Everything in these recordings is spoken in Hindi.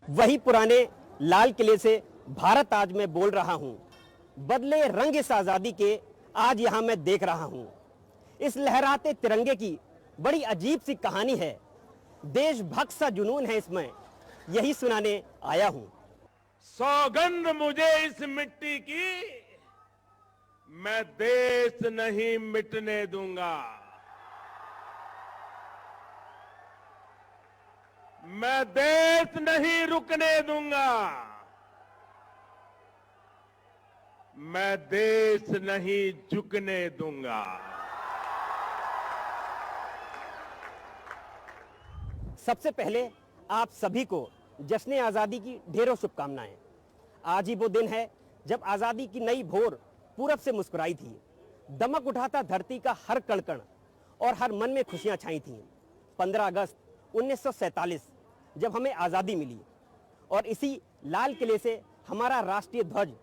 वही पुराने लाल किले से भारत आज मैं बोल रहा हूं। बदले रंग इस आजादी के आज यहां मैं देख रहा हूं। इस लहराते तिरंगे की बड़ी अजीब सी कहानी है। देशभक्त सा जुनून है इसमें, यही सुनाने आया हूं। सौगंध मुझे इस मिट्टी की, मैं देश नहीं मिटने दूंगा। मैं देश नहीं रुकने दूंगा। मैं देश नहीं झुकने दूंगा। सबसे पहले आप सभी को जश्न आज़ादी की ढेरों शुभकामनाएं। आज ही वो दिन है जब आज़ादी की नई भोर पूरब से मुस्कुराई थी। दमक उठा था धरती का हर कण कण और हर मन में खुशियां छाई थीं। 15 अगस्त 1947 जब हमें आज़ादी मिली और इसी लाल किले से हमारा राष्ट्रीय ध्वज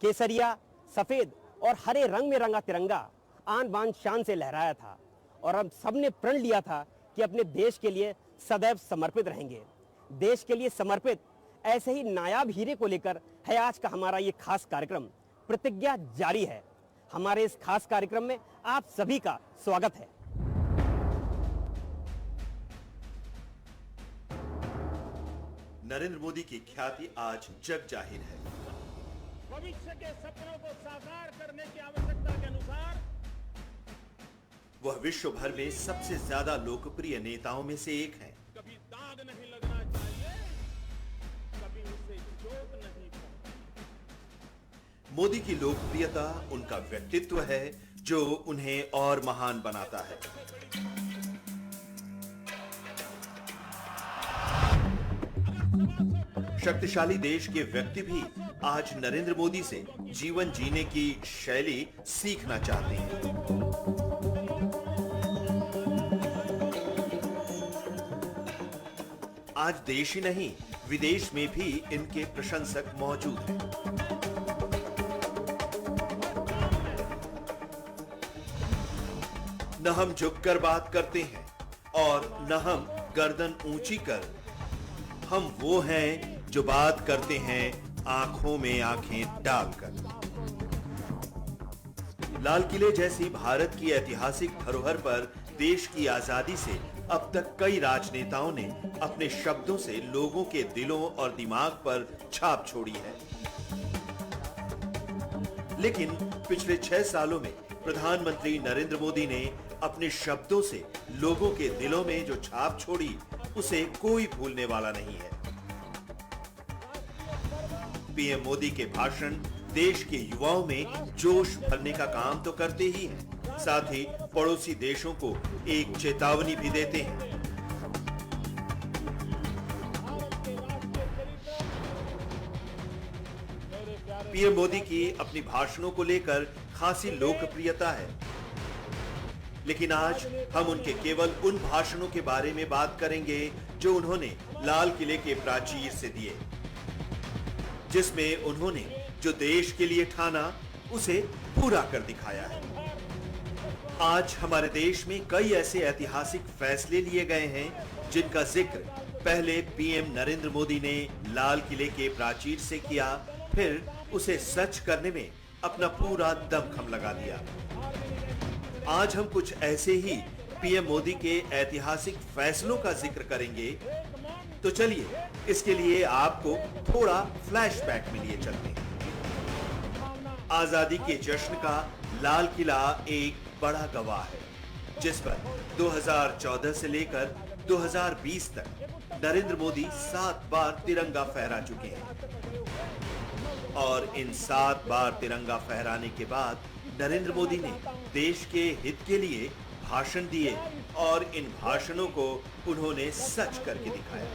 केसरिया, सफेद और हरे रंग में रंगा तिरंगा आन बान शान से लहराया था और हम सबने प्रण लिया था कि अपने देश के लिए सदैव समर्पित रहेंगे। देश के लिए समर्पित ऐसे ही नायाब हीरे को लेकर है आज का हमारा ये खास कार्यक्रम प्रतिज्ञा जारी है। हमारे इस खास कार्यक्रम में आप सभी का स्वागत है। नरेंद्र मोदी की ख्याति आज जग जाहिर है। भविष्य के सपनों को साकार करने की आवश्यकता के अनुसार वह विश्व भर में सबसे ज्यादा लोकप्रिय नेताओं में से एक हैं। कभी दाग नहीं लगना चाहिए, कभी उसे चोट नहीं पहुंचनी। मोदी की लोकप्रियता उनका व्यक्तित्व है जो उन्हें और महान बनाता है। शक्तिशाली देश के व्यक्ति भी आज नरेंद्र मोदी से जीवन जीने की शैली सीखना चाहते हैं। आज देश ही नहीं विदेश में भी इनके प्रशंसक मौजूद हैं। न हम झुककर बात करते हैं और न हम गर्दन ऊंची कर। हम वो हैं जो बात करते हैं आंखों में आंखें डालकर। लाल किले जैसी भारत की ऐतिहासिक धरोहर पर देश की आजादी से अब तक कई राजनेताओं ने अपने शब्दों से लोगों के दिलों और दिमाग पर छाप छोड़ी है। लेकिन पिछले 6 सालों में प्रधानमंत्री नरेंद्र मोदी ने अपने शब्दों से लोगों के दिलों में जो छाप छोड़ी उसे कोई भूलने वाला नहीं है। पीएम मोदी के भाषण देश के युवाओं में जोश भरने का काम तो करते ही हैं, साथ ही पड़ोसी देशों को एक चेतावनी भी देते हैं। पीएम मोदी की अपनी भाषणों को लेकर खासी लोकप्रियता है, लेकिन आज हम उनके केवल उन भाषणों के बारे में बात करेंगे जो उन्होंने लाल किले के प्राचीर से दिए, जिसमें उन्होंने जो देश के लिए ठाना उसे पूरा कर दिखाया है। आज हमारे देश में कई ऐसे ऐतिहासिक फैसले लिए गए हैं जिनका जिक्र पहले पीएम नरेंद्र मोदी ने लाल किले के प्राचीर से किया, फिर उसे सच करने में अपना पूरा दमखम लगा दिया। आज हम कुछ ऐसे ही पीएम मोदी के ऐतिहासिक फैसलों का जिक्र करेंगे। तो चलिए इसके लिए आपको थोड़ा फ्लैशबैक में लिए चलते हैं। आजादी के जश्न का लाल किला एक बड़ा गवाह है, जिस पर 2014 से लेकर 2020 तक नरेंद्र मोदी 7 बार तिरंगा फहरा चुके हैं। और इन 7 बार तिरंगा फहराने के बाद नरेंद्र मोदी ने देश के हित के लिए भाषण दिए और इन भाषणों को उन्होंने सच करके दिखाया।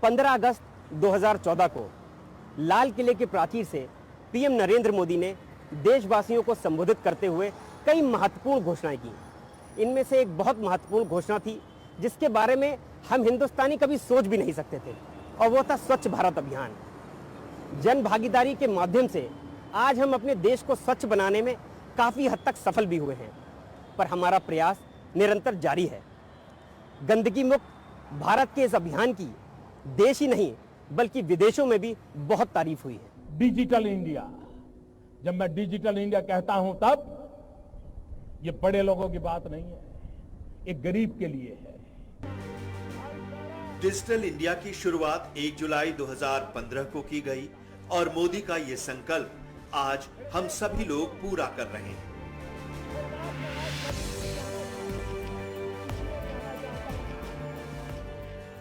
15 अगस्त 2014 को लाल किले के प्राचीर से पीएम नरेंद्र मोदी ने देशवासियों को संबोधित करते हुए कई महत्वपूर्ण घोषणाएं की। इनमें से एक बहुत महत्वपूर्ण घोषणा थी जिसके बारे में हम हिंदुस्तानी कभी सोच भी नहीं सकते थे, और वो था स्वच्छ भारत अभियान। जन भागीदारी के माध्यम से आज हम अपने देश को स्वच्छ बनाने में काफी हद तक सफल भी हुए हैं, पर हमारा प्रयास निरंतर जारी है। गंदगी मुक्त भारत के इस अभियान की देश ही नहीं बल्कि विदेशों में भी बहुत तारीफ हुई है। डिजिटल इंडिया, जब मैं डिजिटल इंडिया कहता हूं तब ये बड़े लोगों की बात नहीं है, एक गरीब के लिए है। डिजिटल इंडिया की शुरुआत 1 जुलाई 2015 को की गई और मोदी का ये संकल्प आज हम सभी लोग पूरा कर रहे हैं।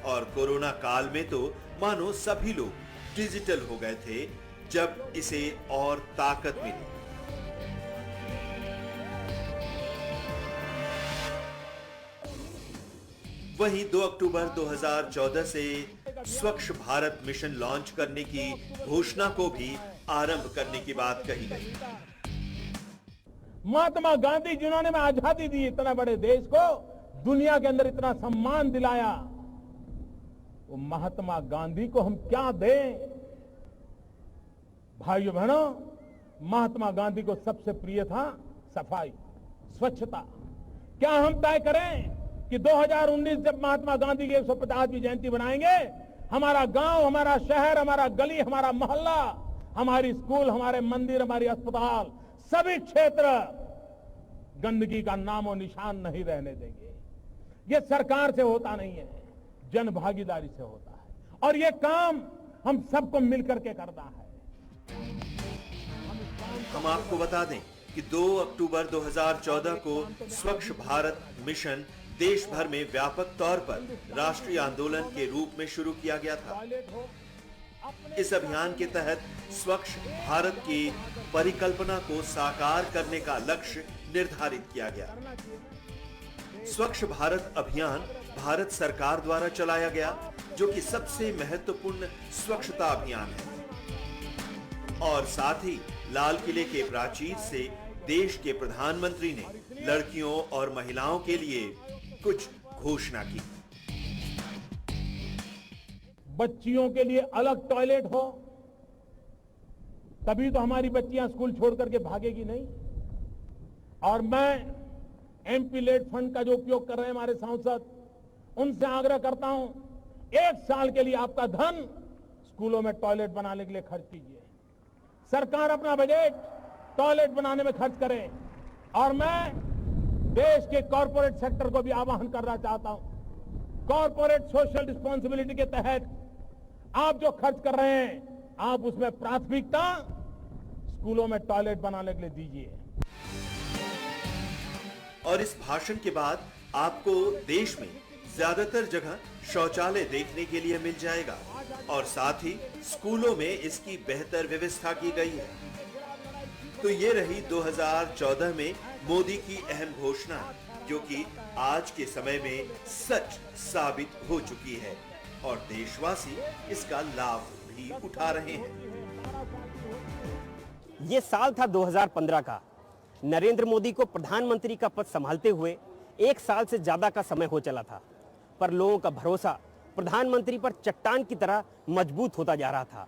और कोरोना काल में तो मानो सभी लोग डिजिटल हो गए थे जब इसे और ताकत मिली। वहीं 2 अक्टूबर 2014 से स्वच्छ भारत मिशन लॉन्च करने की घोषणा को भी आरंभ करने की बात कही गई। महात्मा गांधी जिन्होंने में आजादी दी, इतना बड़े देश को दुनिया के अंदर इतना सम्मान दिलाया, वो महात्मा गांधी को हम क्या दें? भाइयों बहनों, महात्मा गांधी को सबसे प्रिय था सफाई, स्वच्छता। क्या हम तय करें कि 2019 जब महात्मा गांधी की 150वीं जयंती बनाएंगे, हमारा गांव, हमारा शहर, हमारा गली, हमारा मोहल्ला, हमारी स्कूल, हमारे मंदिर, हमारी अस्पताल, सभी क्षेत्र गंदगी का नामो निशान नहीं रहने देंगे। ये सरकार से होता नहीं है, जन भागीदारी से होता है और ये काम हम सबको मिलकर के करना है। हम आपको बता दें कि 2 अक्टूबर 2014 को स्वच्छ भारत मिशन देश भर में व्यापक तौर पर राष्ट्रीय आंदोलन के रूप में शुरू किया गया था। इस अभियान के तहत स्वच्छ भारत की परिकल्पना को साकार करने का लक्ष्य निर्धारित किया गया। स्वच्छ भारत अभियान भारत सरकार द्वारा चलाया गया, जो कि सबसे महत्वपूर्ण स्वच्छता अभियान है। और साथ ही लाल किले के प्राचीर से देश के प्रधानमंत्री ने लड़कियों और महिलाओं के लिए कुछ घोषणा की। बच्चियों के लिए अलग टॉयलेट हो, तभी तो हमारी बच्चियां स्कूल छोड़ करके भागेगी नहीं। और मैं एमपी लेट फंड का जो उपयोग कर रहे हैं हमारे सांसद, उनसे आग्रह करता हूं, 1 साल के लिए आपका धन स्कूलों में टॉयलेट बनाने के लिए खर्च कीजिए। सरकार अपना बजट टॉयलेट बनाने में खर्च करे। और मैं देश के कॉरपोरेट सेक्टर को भी आह्वान करना चाहता हूं, कॉरपोरेट सोशल रिस्पॉन्सिबिलिटी के तहत आप जो खर्च कर रहे हैं, आप उसमें प्राथमिकता स्कूलों में टॉयलेट बनाने के लिए दीजिए। और इस भाषण के बाद आपको देश में ज्यादातर जगह शौचालय देखने के लिए मिल जाएगा और साथ ही स्कूलों में इसकी बेहतर व्यवस्था की गई है। तो ये रही 2014 में मोदी की अहम घोषणा, जो कि आज के समय में सच साबित हो चुकी है और देशवासी इसका लाभ भी उठा रहे हैं। ये साल था 2015 का। नरेंद्र मोदी को प्रधानमंत्री का पद संभालते हुए 1 साल से ज्यादा का समय हो चला था, पर लोगों का भरोसा प्रधानमंत्री पर चट्टान की तरह मजबूत होता जा रहा था।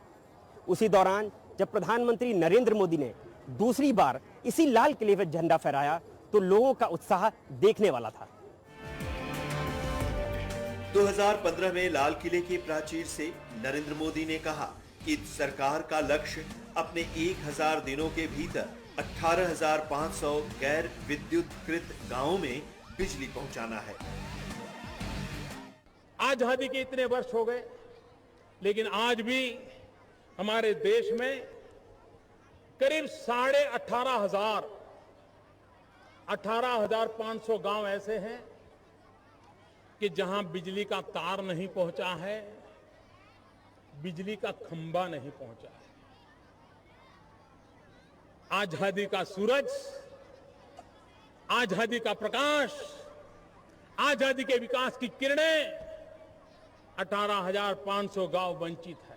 उसी दौरान जब प्रधानमंत्री नरेंद्र मोदी ने दूसरी बार इसी लाल किले पर झंडा फहराया, तो लोगों का उत्साह देखने वाला था। 2015 में लाल किले के प्राचीर से नरेंद्र मोदी ने कहा कि सरकार का लक्ष्य अपने 1000 दिनों के भीतर 18,500 गैर विद्युतकृत गांवों में बिजली पहुंचाना है। आजादी के इतने वर्ष हो गए, लेकिन आज भी हमारे देश में करीब 18,500 गांव ऐसे हैं कि जहां बिजली का तार नहीं पहुंचा है, बिजली का खंभा नहीं पहुंचा है। आजादी का सूरज, आजादी का प्रकाश, आजादी के विकास की किरणें 18,500 गांव वंचित है।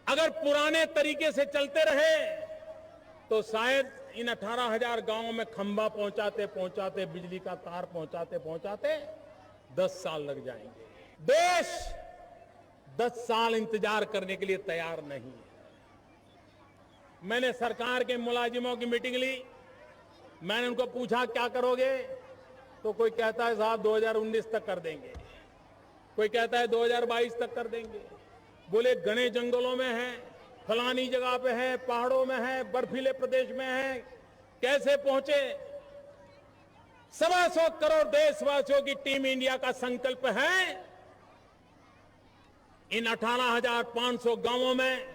अगर पुराने तरीके से चलते रहे तो शायद इन 18,000 गांवों में खंभा पहुंचाते पहुंचाते, बिजली का तार पहुंचाते पहुंचाते 10 साल लग जाएंगे। देश 10 साल इंतजार करने के लिए तैयार नहीं है। मैंने सरकार के मुलाजिमों की मीटिंग ली, मैंने उनको पूछा क्या करोगे, तो कोई कहता है साहब 2019 तक कर देंगे। कोई कहता है 2022 तक कर देंगे, बोले घने जंगलों में है, फलानी जगह पे है, पहाड़ों में है, बर्फीले प्रदेश में है, कैसे पहुंचे? 125 करोड़ देशवासियों की टीम इंडिया का संकल्प है इन 18,500 गांवों में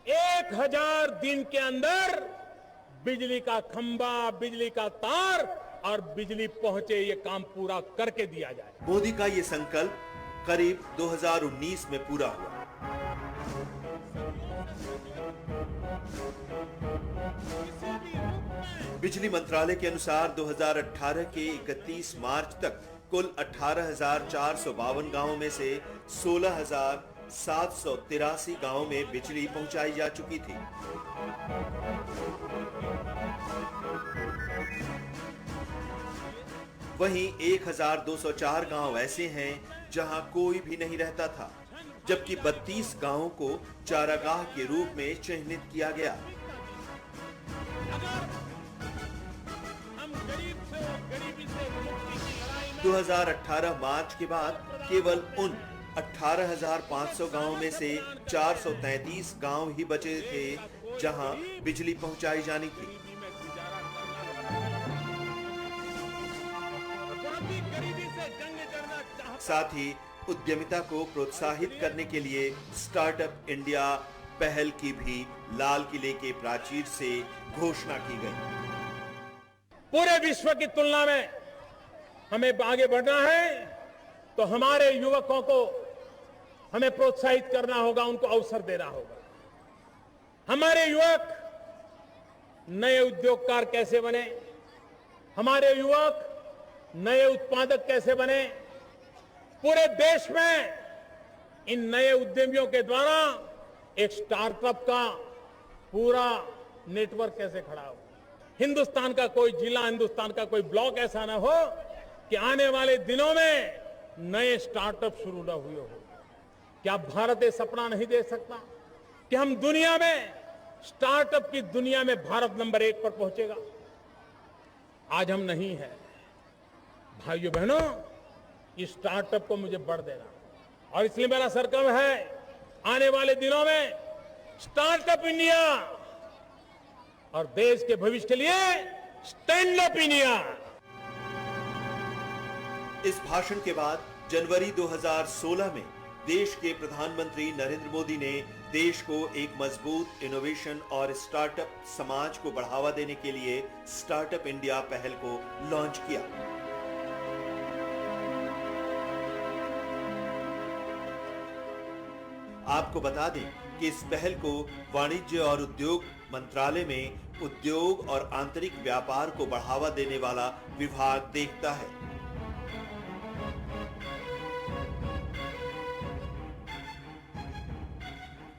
1000 दिन के अंदर बिजली का खंभा, बिजली का तार और बिजली पहुंचे, ये काम पूरा करके दिया जाए। मोदी का ये संकल्प करीब 2019 में पूरा हुआ। बिजली मंत्रालय के अनुसार 2018 के 31 मार्च तक कुल 18,452 गांवों में से 16,783 गांवों में बिजली पहुंचाई जा चुकी थी। वहीं 1,204 गांव ऐसे हैं जहां कोई भी नहीं रहता था, जबकि 32 गांवों को चारागाह के रूप में चिन्हित किया गया। हम गरीब से और गरीबी से मुक्ति की लड़ाई में 2018 मार्च के बाद केवल उन 18,500 गांवों में से 433 गांव ही बचे थे जहां बिजली पहुंचाई जानी थी। गरीबी से जंग करना चाहता साथ ही उद्यमिता को प्रोत्साहित करने के लिए स्टार्टअप इंडिया पहल की भी लाल किले के प्राचीर से घोषणा की गई। पूरे विश्व की तुलना में हमें आगे बढ़ना है तो हमारे युवकों को हमें प्रोत्साहित करना होगा, उनको अवसर देना होगा। हमारे युवक नए उद्योगकार कैसे बने, हमारे युवक नए उत्पादक कैसे बने, पूरे देश में इन नए उद्यमियों के द्वारा एक स्टार्टअप का पूरा नेटवर्क कैसे खड़ा हो। हिंदुस्तान का कोई जिला, हिंदुस्तान का कोई ब्लॉक ऐसा ना हो कि आने वाले दिनों में नए स्टार्टअप शुरू न हुए हो। क्या भारत ये सपना नहीं देख सकता कि हम दुनिया में स्टार्टअप की दुनिया में भारत नंबर 1 पर पहुंचेगा? आज हम नहीं है। भाइयों बहनों, इस स्टार्टअप को मुझे बढ़ देना और इसलिए मेरा संकल्प है आने वाले दिनों में स्टार्टअप इंडिया और देश के भविष्य के लिए स्टैंड अप इंडिया। इस भाषण के बाद जनवरी 2016 में देश के प्रधानमंत्री नरेंद्र मोदी ने देश को एक मजबूत इनोवेशन और स्टार्टअप समाज को बढ़ावा देने के लिए स्टार्टअप इंडिया पहल को लॉन्च किया। आपको बता दें कि इस पहल को वाणिज्य और उद्योग मंत्रालय में उद्योग और आंतरिक व्यापार को बढ़ावा देने वाला विभाग देखता है।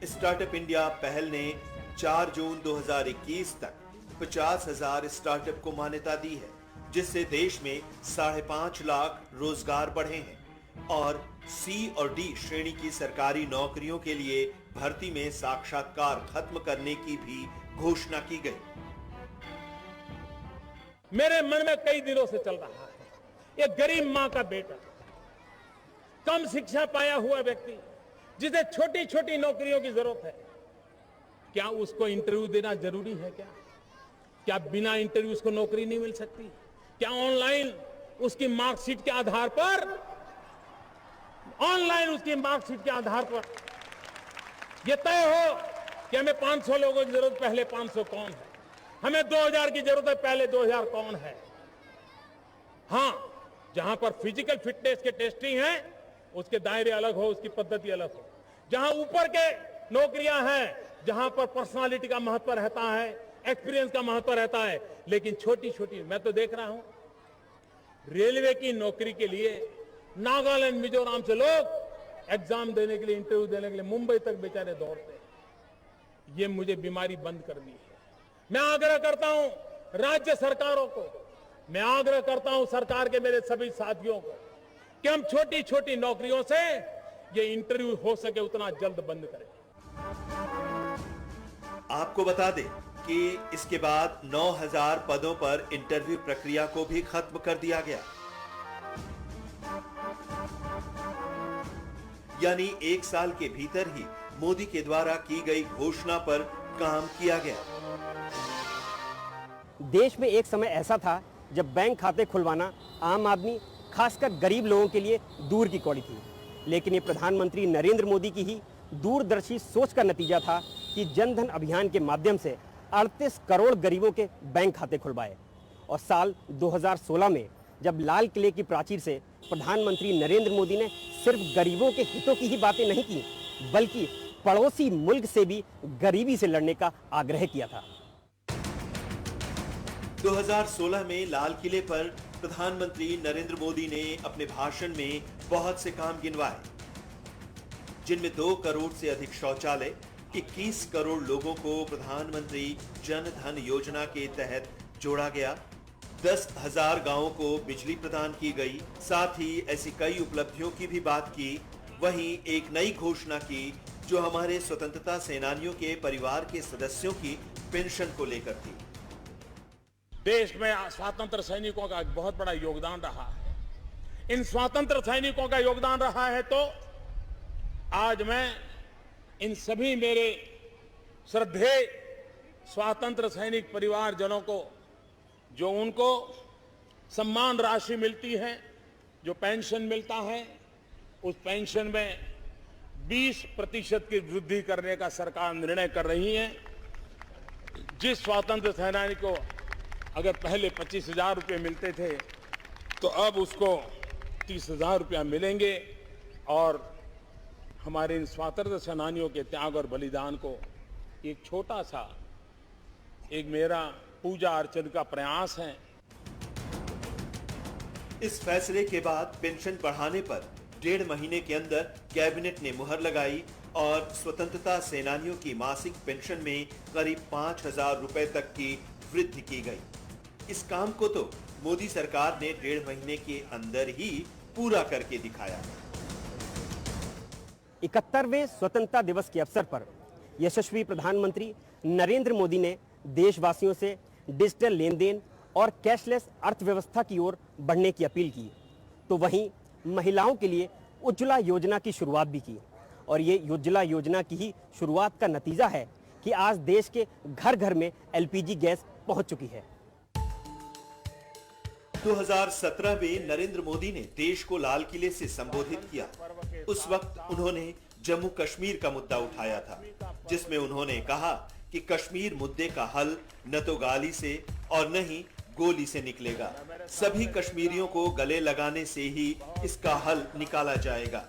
स्टार्टअप इंडिया पहल ने 4 जून 2021 तक 50,000 स्टार्टअप को मान्यता दी है, जिससे देश में 5.5 लाख रोजगार बढ़े हैं और सी और डी श्रेणी की सरकारी नौकरियों के लिए भर्ती में साक्षात्कार खत्म करने की भी घोषणा की गई। मेरे मन में कई दिनों से चल रहा है, ये गरीब मां का बेटा, कम शिक्षा पाया हुआ व्यक्ति जिसे छोटी छोटी नौकरियों की जरूरत है, क्या उसको इंटरव्यू देना जरूरी है? क्या बिना इंटरव्यू उसको नौकरी नहीं मिल सकती? क्या ऑनलाइन उसकी मार्कशीट के आधार पर यह तय हो कि हमें 500 लोगों की जरूरत, पहले 500 कौन है? हमें 2000 की जरूरत है, पहले 2000 कौन है? हां, जहां पर फिजिकल फिटनेस के टेस्टिंग है उसके दायरे अलग हो, उसकी पद्धति अलग हो। जहां ऊपर के नौकरियां हैं, जहां पर पर्सनालिटी का महत्व रहता है, एक्सपीरियंस का महत्व रहता है, लेकिन छोटी छोटी, मैं तो देख रहा हूं रेलवे की नौकरी के लिए नागालैंड, मिजोरम से लोग एग्जाम देने के लिए, इंटरव्यू देने के लिए मुंबई तक बेचारे दौड़ते हैं। ये मुझे बीमारी बंद करनी है। मैं आग्रह करता हूं राज्य सरकारों को, मैं आग्रह करता हूं सरकार के मेरे सभी साथियों को कि हम छोटी छोटी नौकरियों से ये इंटरव्यू हो सके उतना जल्द बंद करें। आपको बता दें कि इसके बाद 9,000 पदों पर इंटरव्यू प्रक्रिया को भी खत्म कर दिया गया। यानी 1 साल के भीतर ही मोदी के द्वारा की गई घोषणा पर काम किया गया। देश में एक समय ऐसा था जब बैंक खाते खुलवाना आम आदमी, खासकर गरीब लोगों के लिए दूर की कौड़ी थी। लेकिन ये प्रधानमंत्री नरेंद्र मोदी की ही दूरदर्शी सोच का नतीजा था कि जनधन अभियान के माध्यम से 38 करोड़ गरीबों के बैंक खाते खुलवाए। और साल 2016 में जब लाल किले की प्राचीर से प्रधानमंत्री नरेंद्र मोदी ने सिर्फ गरीबों के हितों की ही बातें नहीं की, बल्कि पड़ोसी मुल्क से भी गरीबी से लड़ने का आग्रह किया था। 2016 में लाल किले पर प्रधानमंत्री नरेंद्र मोदी ने अपने भाषण में बहुत से काम गिनवाए, जिनमें 2 करोड़ से अधिक शौचालय, 21 करोड़ लोगों को प्रधानमंत्री जन धन योजना के तहत जोड़ा गया, 10,000 गांवों को बिजली प्रदान की गई। साथ ही ऐसी कई उपलब्धियों की भी बात की। वहीं एक नई घोषणा की जो हमारे स्वतंत्रता सेनानियों के परिवार के सदस्यों की पेंशन को लेकर थी। देश में स्वतंत्र सैनिकों का एक बहुत बड़ा योगदान रहा है। इन स्वतंत्र सैनिकों का योगदान रहा है तो आज मैं इन सभी मेरे श्रद्धेय स्वतंत्र सैनिक परिवारजनों को, जो उनको सम्मान राशि मिलती है, जो पेंशन मिलता है, उस पेंशन में 20% की वृद्धि करने का सरकार निर्णय कर रही है। जिस स्वतंत्र सेनानी को अगर पहले 25,000 रुपये मिलते थे तो अब उसको 30,000 रुपया मिलेंगे। और हमारे इन स्वतंत्र सेनानियों के त्याग और बलिदान को एक छोटा सा एक मेरा पूजा अर्चन का प्रयास है। इस फैसले के बाद पेंशन बढ़ाने पर 1.5 महीने के अंदर कैबिनेट ने मुहर लगाई और स्वतंत्रता सेनानियों की मासिक पेंशन में करीब 5,000 रुपए तक की वृद्धि की गई। इस काम को तो मोदी सरकार ने 1.5 महीने के अंदर ही पूरा करके दिखाया। 71वें स्वतंत्रता दिवस के अवसर पर यशस्वी प्रधानमंत्री नरेंद्र मोदी ने देशवासियों से डिजिटल लेन देन और कैशलेस अर्थव्यवस्था की ओर बढ़ने की अपील की। तो वहीं महिलाओं के लिए उज्ज्वला योजना की शुरुआत भी की। और ये उज्ज्वला योजना की ही शुरुआत का नतीजा है कि आज देश के घर घर में एलपीजी गैस पहुंच चुकी है। 2017 में नरेंद्र मोदी ने देश को लाल किले से संबोधित किया। उस वक्त उन्होंने जम्मू कश्मीर का मुद्दा उठाया था, जिसमें उन्होंने कहा कि कश्मीर मुद्दे का हल न तो गाली से और न ही गोली से निकलेगा। सभी कश्मीरियों को गले लगाने से ही इसका हल निकाला जाएगा।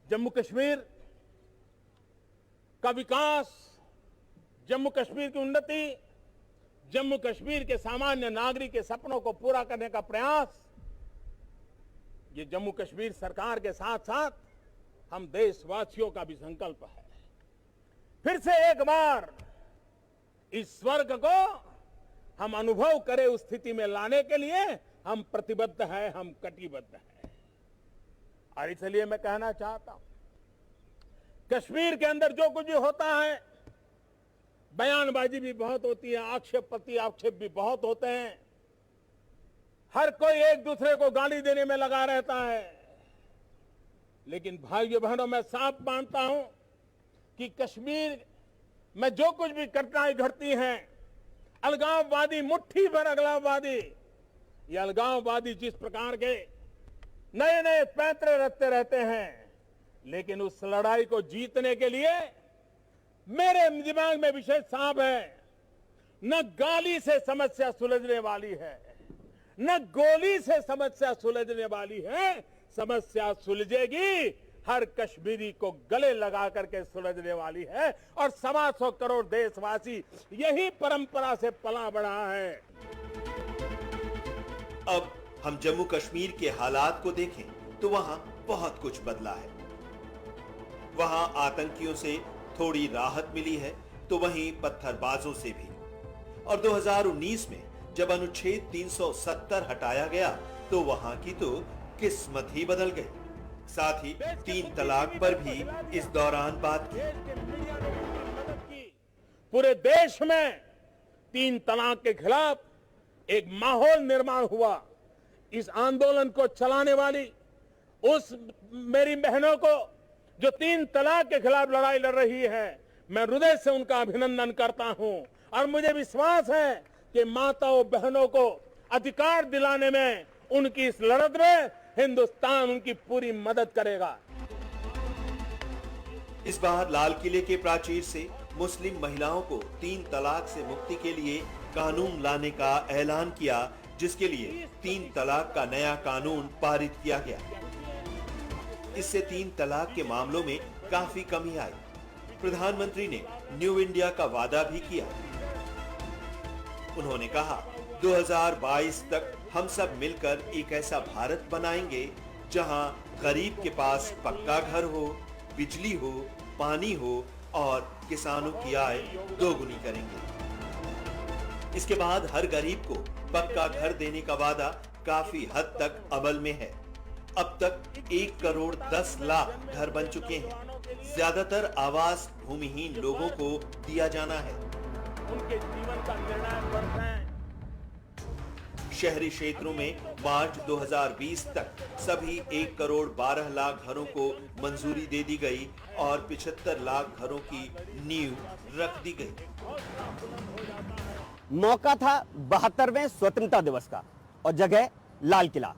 जम्मू कश्मीर का विकास, जम्मू कश्मीर की उन्नति, जम्मू कश्मीर के सामान्य नागरिक के सपनों को पूरा करने का प्रयास, ये जम्मू कश्मीर सरकार के साथ साथ हम देशवासियों का भी संकल्प है। फिर से एक बार इस स्वर्ग को हम अनुभव करें, उस स्थिति में लाने के लिए हम प्रतिबद्ध हैं, हम कटिबद्ध हैं। और इसलिए मैं कहना चाहता हूं, कश्मीर के अंदर जो कुछ भी होता है, बयानबाजी भी बहुत होती है, आक्षेप भी बहुत होते हैं, हर कोई एक दूसरे को गाली देने में लगा रहता है। लेकिन भाइयों बहनों, मैं साफ मानता हूं कि कश्मीर में जो कुछ भी घटनाएं घटती हैं, अलगाववादी, मुट्ठी भर अलगाववादी, ये अलगाववादी जिस प्रकार के नए नए पैंतरे रचते रहते हैं, लेकिन उस लड़ाई को जीतने के लिए मेरे दिमाग में विषय साफ है। न गाली से समस्या सुलझने वाली है, न गोली से समस्या सुलझने वाली है। समस्या सुलझेगी हर कश्मीरी को गले लगा करके सुलझने वाली है। और 125 करोड़ देशवासी यही परंपरा से पला बढ़ा है। अब हम जम्मू कश्मीर के हालात को देखें तो वहां बहुत कुछ बदला है। वहां आतंकियों से थोड़ी राहत मिली है, तो वहीं पत्थरबाजों से भी। और 2019 में जब अनुच्छेद 370 हटाया गया तो वहां की तो किस्मत ही बदल गई। साथ ही 3 तलाक पर भी इस दौरान बात की। पूरे देश में 3 तलाक के खिलाफ एक माहौल निर्माण हुआ। इस आंदोलन को चलाने वाली उस मेरी बहनों को जो 3 तलाक के खिलाफ लड़ाई लड़ रही है, मैं हृदय से उनका अभिनंदन करता हूं और मुझे विश्वास है कि माताओं बहनों को अधिकार दिलाने में उनकी इस लड़त में हिंदुस्तान उनकी पूरी मदद करेगा। इस बार लाल किले के प्राचीर से मुस्लिम महिलाओं को 3 तलाक से मुक्ति के लिए कानून लाने का ऐलान किया, जिसके लिए 3 तलाक का नया कानून पारित किया गया। इससे 3 तलाक के मामलों में काफी कमी आई। प्रधानमंत्री ने न्यू इंडिया का वादा भी किया। उन्होंने कहा 2022 तक हम सब मिलकर एक ऐसा भारत बनाएंगे जहां गरीब के पास पक्का घर हो, बिजली हो, पानी हो और किसानों की आय दोगुनी करेंगे। इसके बाद हर गरीब को पक्का घर देने का वादा काफी हद तक अमल में है। अब तक 1 करोड़ 10 लाख घर बन चुके हैं। ज्यादातर आवास भूमिहीन लोगों को दिया जाना है। उनके जीवन का निर्णायक वर्ष है। शहरी क्षेत्रों में मार्च 2020 तक सभी 1 करोड़ 12 लाख घरों को मंजूरी दे दी गई और 75 लाख घरों की नींव रख दी गई। मौका था 72वें स्वतंत्रता दिवस का और जगह लाल किला।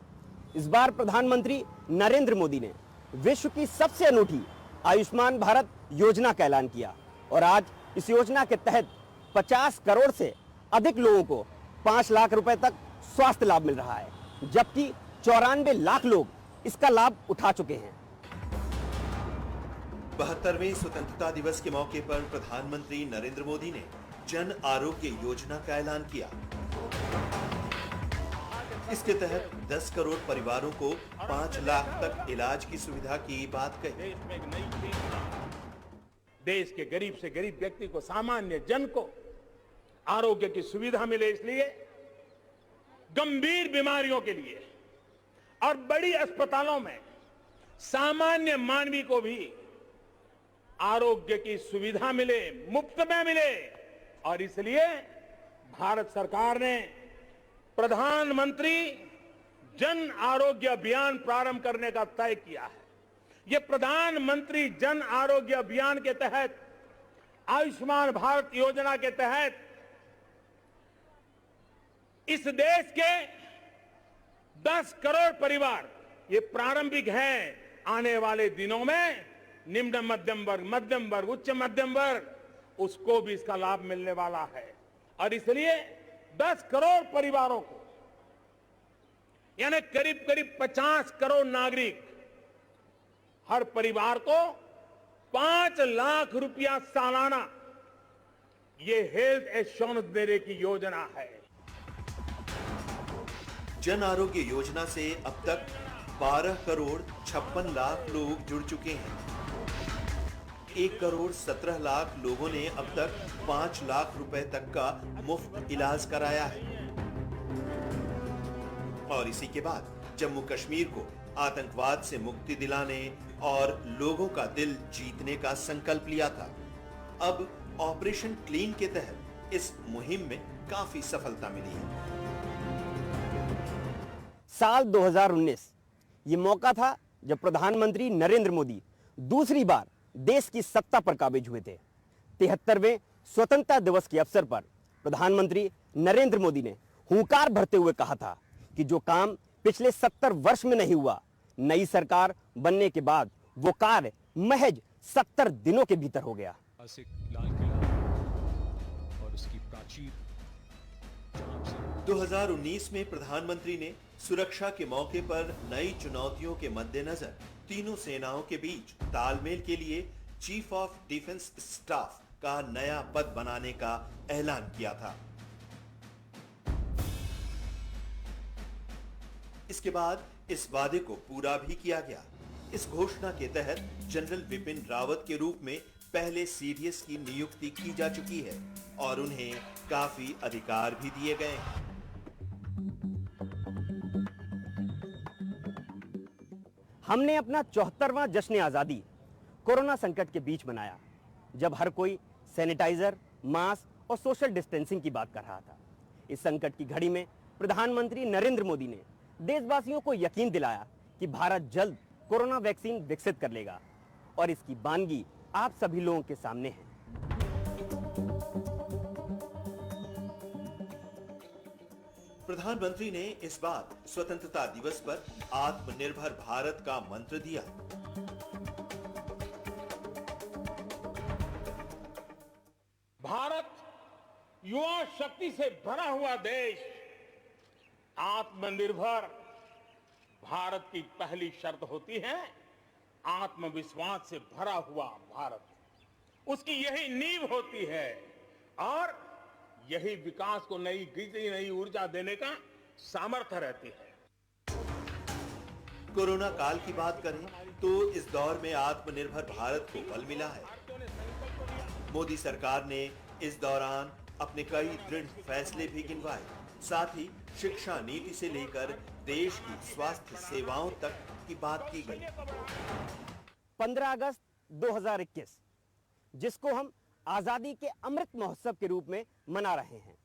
इस बार प्रधानमंत्री नरेंद्र मोदी ने विश्व की सबसे अनूठी आयुष्मान भारत योजना का ऐलान किया और आज इस योजना के तहत 50 करोड़ से अधिक लोगों को 5 लाख रुपए तक स्वास्थ्य लाभ मिल रहा है, जबकि 94 लाख लोग इसका लाभ उठा चुके हैं। 72वें स्वतंत्रता दिवस के मौके पर प्रधानमंत्री नरेंद्र मोदी ने जन आरोग्य योजना का ऐलान किया। इसके तहत 10 करोड़ परिवारों को 5 लाख तक इलाज की सुविधा की बात कही। देश में एक नई चीज, देश के गरीब से गरीब व्यक्ति को, सामान्य जन को आरोग्य की सुविधा मिले, इसलिए गंभीर बीमारियों के लिए और बड़ी अस्पतालों में सामान्य मानवी को भी आरोग्य की सुविधा मिले, मुफ्त में मिले। और इसलिए भारत सरकार ने प्रधानमंत्री जन आरोग्य अभियान प्रारंभ करने का तय किया है। यह प्रधानमंत्री जन आरोग्य अभियान के तहत, आयुष्मान भारत योजना के तहत इस देश के 10 करोड़ परिवार, ये प्रारंभिक है, आने वाले दिनों में निम्न मध्यम वर्ग, उच्च मध्यम वर्ग, उसको भी इसका लाभ मिलने वाला है। और इसलिए 10 करोड़ परिवारों को, यानी करीब करीब 50 करोड़ नागरिक, हर परिवार को 5 लाख रुपया सालाना ये हेल्थ एश्योरेंस देने की योजना है। जन आरोग्य योजना से अब तक 12 करोड़ 56 लाख लोग जुड़ चुके हैं। 1 करोड़ 17 लाख लोगों ने अब तक 5 लाख रुपए तक का मुफ्त इलाज कराया है। और इसी के बाद जम्मू कश्मीर को आतंकवाद से मुक्ति दिलाने और लोगों का दिल जीतने का संकल्प लिया था। अब ऑपरेशन क्लीन के तहत इस मुहिम में काफी सफलता मिली है। साल 2019 ये मौका था जब प्रधानमंत्री नरेंद्र मोदी दूसरी बार देश की सत्ता पर काबिज हुए थे। 73वें स्वतंत्रता दिवस के अवसर पर प्रधानमंत्री नरेंद्र मोदी ने हुंकार भरते हुए कहा था कि जो काम पिछले 70 वर्ष में नहीं हुआ, नई सरकार बनने के बाद वो कार्य महज 70 दिनों के भीतर हो गया। लाल किला और उसकी प्राचीर 2019 में प्रधानमंत्री ने सुरक्षा के मौके पर नई चुनौतियों के मद्देनजर तीनों सेनाओं के बीच तालमेल के लिए चीफ ऑफ डिफेंस स्टाफ का नया पद बनाने का ऐलान किया था। इसके बाद इस वादे को पूरा भी किया गया। इस घोषणा के तहत जनरल विपिन रावत के रूप में पहले सीडीएस की नियुक्ति की जा चुकी है और उन्हें काफी अधिकार भी दिए गए हैं। हमने अपना 74वां जश्न आजादी कोरोना संकट के बीच मनाया, जब हर कोई सैनिटाइजर, मास्क और सोशल डिस्टेंसिंग की बात कर रहा था। इस संकट की घड़ी में प्रधानमंत्री नरेंद्र मोदी ने देशवासियों को यकीन दिलाया कि भारत जल्द कोरोना वैक्सीन विकसित कर लेगा और इसकी बानगी आप सभी लोगों के सामने है। प्रधानमंत्री ने इस बार स्वतंत्रता दिवस पर आत्मनिर्भर भारत का मंत्र दिया। भारत युवा शक्ति से भरा हुआ देश, आत्मनिर्भर भारत की पहली शर्त होती है आत्मविश्वास से भरा हुआ भारत। उसकी यही नींव होती है और यही विकास को नई गति, नई ऊर्जा देने का सामर्थ्य रहती है। कोरोना काल की बात करें तो इस दौर में आत्मनिर्भर भारत को बल मिला है। मोदी सरकार ने इस दौरान अपने कई दृढ़ फैसले भी गिनवाए। साथ ही शिक्षा नीति से लेकर देश की स्वास्थ्य सेवाओं तक की बात की गई। 15 अगस्त 2021 जिसको हम आजादी के अमृत महोत्सव के रूप में मना रहे हैं।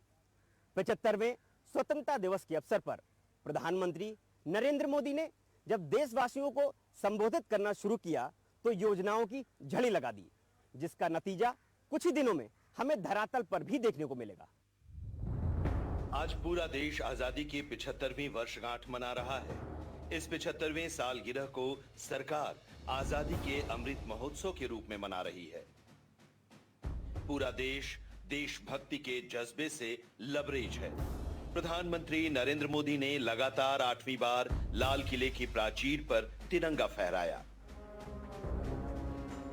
75वें स्वतंत्रता दिवस के अवसर पर प्रधानमंत्री नरेंद्र मोदी ने जब देशवासियों को संबोधित करना शुरू किया तो योजनाओं की झड़ी लगा दी, जिसका नतीजा कुछ ही दिनों में हमें धरातल पर भी देखने को मिलेगा। आज पूरा देश आजादी की 75वीं वर्षगांठ मना रहा है। इस 75वें सालगिरह को सरकार आजादी के अमृत महोत्सव के रूप में मना रही है। पूरा देश देशभक्ति के जज्बे से लबरेज है। प्रधानमंत्री नरेंद्र मोदी ने लगातार 8वीं बार लाल किले की प्राचीर पर तिरंगा फहराया।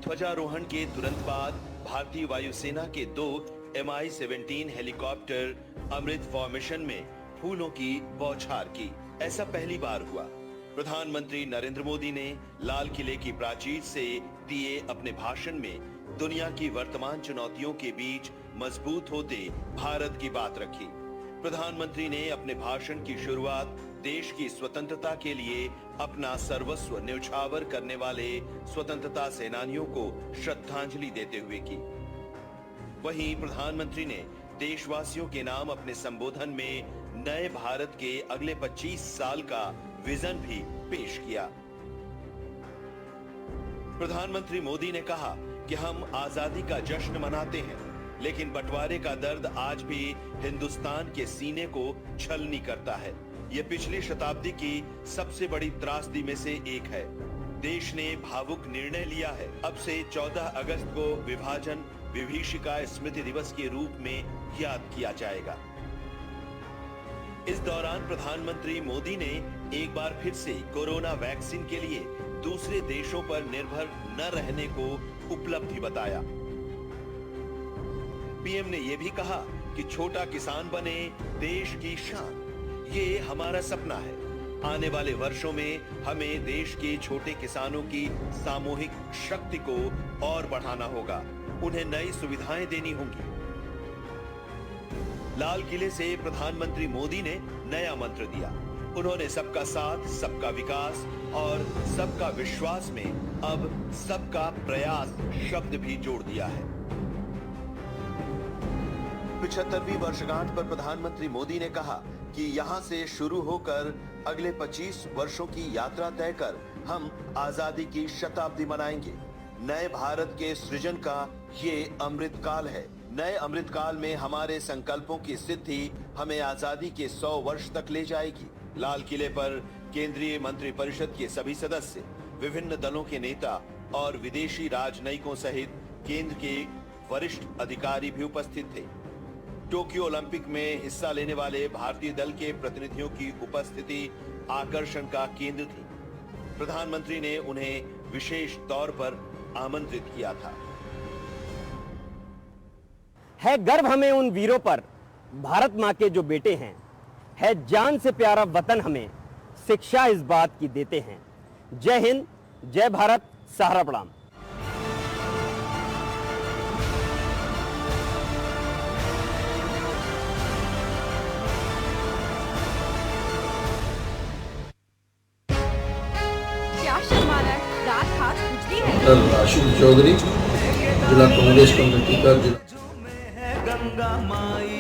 ध्वजारोहण के तुरंत बाद भारतीय वायुसेना के 2 MI-17 हेलीकॉप्टर अमृत फॉर्मेशन में फूलों की बौछार की। ऐसा पहली बार हुआ। प्रधानमंत्री नरेंद्र मोदी ने लाल किले की प्राचीर से दिए अपने भाषण में दुनिया की वर्तमान चुनौतियों के बीच मजबूत होते भारत की बात रखी। प्रधानमंत्री ने अपने भाषण की शुरुआत देश की स्वतंत्रता के लिए अपना सर्वस्व न्यौछावर करने वाले स्वतंत्रता सेनानियों को श्रद्धांजलि देते हुए की। वहीं प्रधानमंत्री ने देशवासियों के नाम अपने संबोधन में नए भारत के अगले 25 साल का विजन भी पेश किया। प्रधानमंत्री मोदी ने कहा कि हम आजादी का जश्न मनाते हैं, लेकिन बंटवारे का दर्द आज भी हिंदुस्तान के सीने को छलनी करता है। यह पिछली शताब्दी की सबसे बड़ी त्रासदी में से एक है। देश ने भावुक निर्णय लिया है। अब से 14 अगस्त को विभाजन विभीषिका स्मृति दिवस के रूप में याद किया जाएगा। इस दौरान प्रधानमंत्री मोदी ने एक बार फिर से कोरोना वैक्सीन के लिए दूसरे देशों पर निर्भर न रहने को उपलब्धि बताया। पीएम ने यह भी कहा कि छोटा किसान बने देश की शान। ये हमारा सपना है। आने वाले वर्षों में हमें देश के छोटे किसानों की सामूहिक शक्ति को और बढ़ाना होगा। उन्हें नई सुविधाएं देनी होंगी। लाल किले से प्रधानमंत्री मोदी ने नया मंत्र दिया। उन्होंने सबका साथ, सबका विकास और सबका विश्वास में अब सबका प्रयास शब्द भी जोड़ दिया है। 75वीं वर्षगांठ पर प्रधानमंत्री मोदी ने कहा कि यहां से शुरू होकर अगले 25 वर्षों की यात्रा तय कर हम आजादी की शताब्दी मनाएंगे। नए भारत के सृजन का ये अमृत काल है। नए अमृत काल में हमारे संकल्पों की सिद्धि हमें आजादी के 100 वर्ष तक ले जाएगी। लाल किले पर केंद्रीय मंत्रिपरिषद के सभी सदस्य, विभिन्न दलों के नेता और विदेशी राजनयिकों सहित केंद्र के वरिष्ठ अधिकारी भी उपस्थित थे। टोक्यो ओलंपिक में हिस्सा लेने वाले भारतीय दल के प्रतिनिधियों की उपस्थिति आकर्षण का केंद्र थी। प्रधानमंत्री ने उन्हें विशेष तौर पर आमंत्रित किया था। है गर्व हमें उन वीरों पर, भारत मां के जो बेटे हैं। है जान से प्यारा वतन हमें, शिक्षा इस बात की देते हैं। जय हिंद, जय भारत, सहारा प्रणाम। क्या शर्मा रहा है? रात हाथ खुजली है। डॉक्टर राशिद चौधरी, जिला कांग्रेस कमेटी का जिला गंगा माई